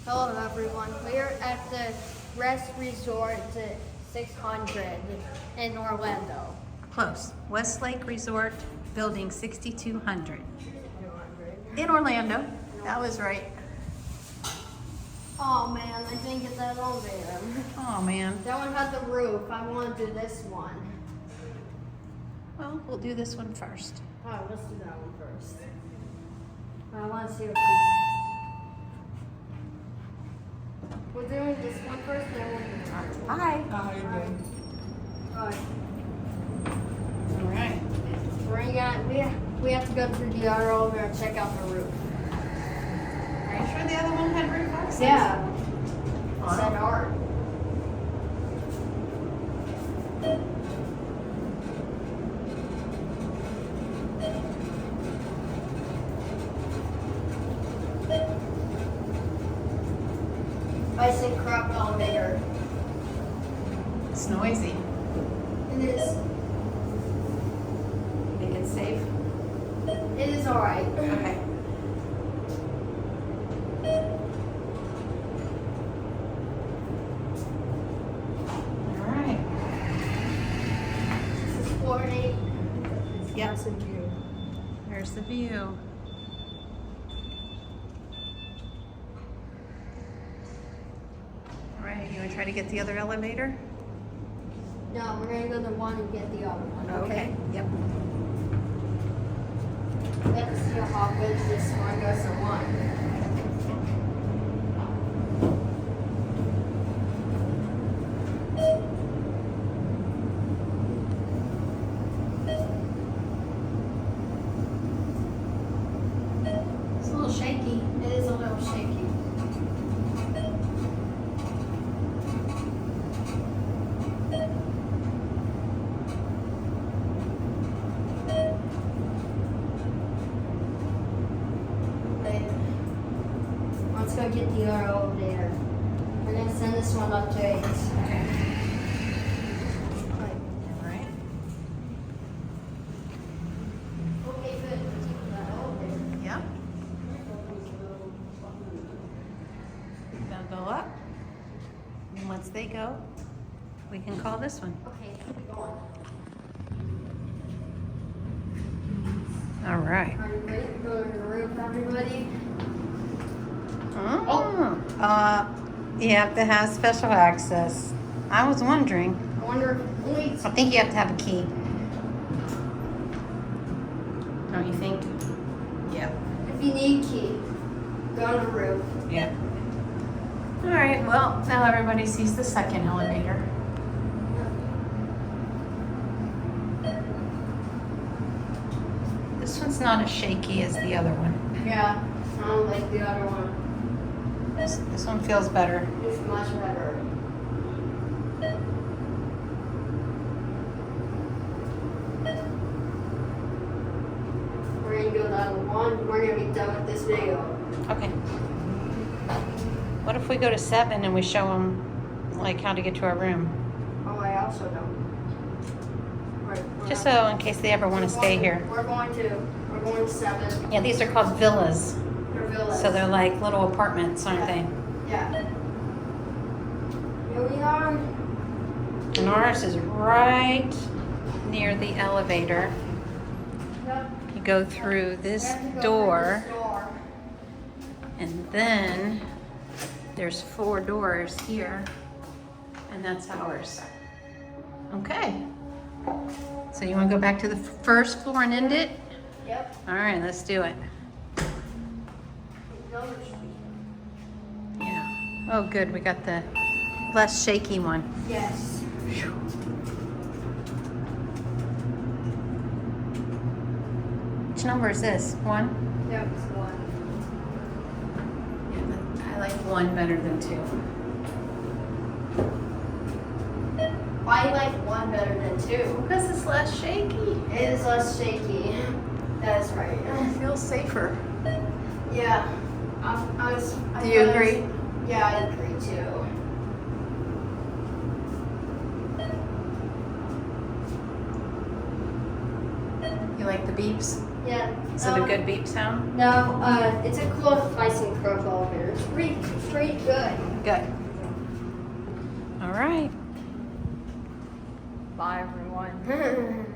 Hello everyone, we're at the Rest Resort 600 in Orlando. Close. Westlake Resort, building 6200. In Orlando. That was right. Oh man, I didn't get that elevator. Oh man. That one had the roof, I want to do this one. Well, we'll do this one first. Alright, let's do that one first. I want to see what we're doing this one first, then we'll do that one. Hi. How you doing? Alright. All right. We have to go through the other elevator and check out the roof. Are you sure the other one had roof access? Yeah. It said art. ThyssenKrupp elevator. It's noisy. It is. Think it's safe? It is alright. Okay. All right. This is floor 8. Yep. That's a view. There's the view. All right, you want to try to get the other elevator? No, we're gonna go to one and get the other one. Okay. Yep. Let's see how good this one goes to one. It's a little shaky. It is a little shaky. Let's go get the other elevator. We're gonna send this one up to 8. Okay. Right. All right. Okay, good. That elevator. Yep. They'll go up. And once they go, we can call this one. Okay, keep going. All right. Are you ready to go to the roof, everybody? Oh. You have to have special access. I was wondering. I wonder if I think you have to have a key. Don't you think? Yep. if you need a key, go on the roof. Yep. All right. Well, now everybody sees the second elevator. This one's not as shaky as the other one. Yeah, I don't like the other one. This one feels better. It's much better. We're gonna go down one. We're gonna be done with this video. Okay. What if we go to 7 and we show them like how to get to our room? Oh, I also don't. Just so in case they ever want to stay here. We're going to 7. Yeah, these are called villas. They're villas. So they're like little apartments, aren't they? Yeah. Here we are. And ours is right near the elevator. Yep. You go through this We have to go door, through this door. and then there's 4 doors here, and that's ours. Okay. So you want to go back to the first floor and end it? Yep. All right, let's do it. Yeah. Oh, good. We got the less shaky one. Yes. Which number is this? 1? Yep, it's 1. Yeah, I like 1 better than 2. I like 1 better than 2. Because it's less shaky. It is less shaky. That is right. It feels safer. Yeah. Do you agree? Yeah, I agree too. You like the beeps? Yeah. Is it a good beep sound? No, it's a cool ThyssenKrupp elevator. It's pretty pretty good. Good. All right. Bye, everyone.